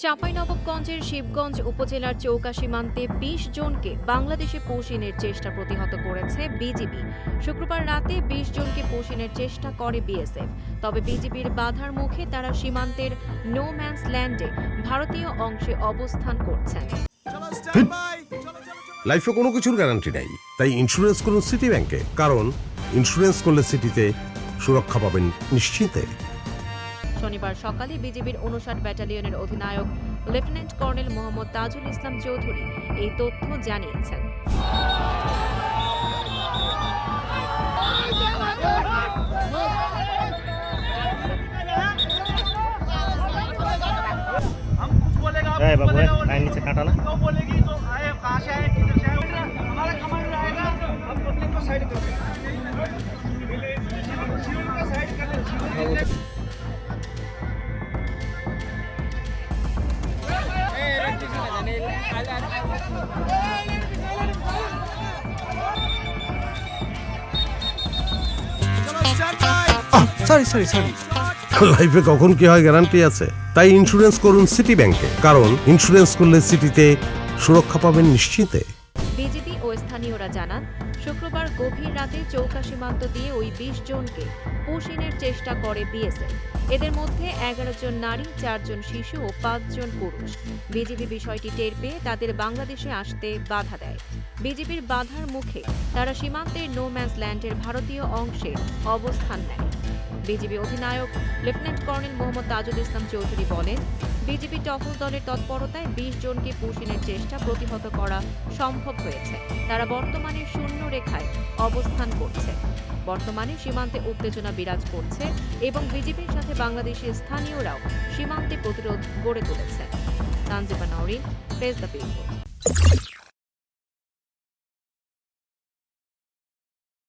চাঁপাইনবাবগঞ্জের শিবগঞ্জ উপজেলার চৌকা সীমান্তে ২০ জনকে বাংলাদেশে পৌঁছিনের চেষ্টা প্রতিহত করেছে বিজিবি। শুক্রবার রাতে ২০ জনকে পৌঁছিনের চেষ্টা করে বিএসএফ। তবে বিজিবির বাধার মুখে তারা সীমান্তের নো ম্যানস ল্যান্ডে ভারতীয় অংশে অবস্থান করছেন। লাইফে কোনো কিছুর গ্যারান্টি নাই, তাই ইন্স্যুরেন্স করুন সিটি ব্যাংকে, কারণ ইন্স্যুরেন্স করলে সিটিতে সুরক্ষা পাবেন নিশ্চিন্তে। শনিবার সকালে বিজিবির ৫৯ ব্যাটালিয়নের অধিনায়ক লেফটেন্যান্ট কর্নেল মোহাম্মদ তাজুল ইসলাম চৌধুরী এই তথ্য জানিয়েছেন। সরি। লাইফে কখন কি হয় গ্যারান্টি আছে, তাই ইন্স্যুরেন্স করুন সিটি ব্যাংকে, কারণ ইন্স্যুরেন্স করলে সিটিতে সুরক্ষা পাবেন নিশ্চিন্তে। বিজিবি ও স্থানীয়রা জানান, শুক্রবার গভীর রাতে চৌকা সীমান্ত দিয়ে ওই ২০ জনকে পুশিনের চেষ্টা করে বিএসএফ। এদের মধ্যে ১১ জন নারী, ৪ জন শিশু ও ৫ জন পুরুষ। বিজিবি বিষয়টি টের পেয়ে তাদের বাংলাদেশে আসতে বাধা দেয়। বিজিবির বাধার মুখে তারা সীমান্তের নো ম্যানস ল্যান্ডের ভারতীয় অংশে অবস্থান নেয়। বিজিবি অধিনায়ক লেফটেন্যান্ট কর্নেল মোহাম্মদ তাজুল ইসলাম চৌধুরী বলেন, বিজিবি টহল দলের তৎপরতায় ২০ জনকে পুশিনের চেষ্টা প্রতিহত করা সম্ভব হয়েছে। তারা বর্তমানে শূন্য রেখায় অবস্থান করছে। বর্তমানে সীমান্তে উত্তেজনা বিরাজ করছে এবং বিজিবির সাথে বাংলাদেশি স্থানীয়রাও সীমান্তে প্রতিরোধ গড়ে তুলেছে। Tanjiba Nowrin, face the people.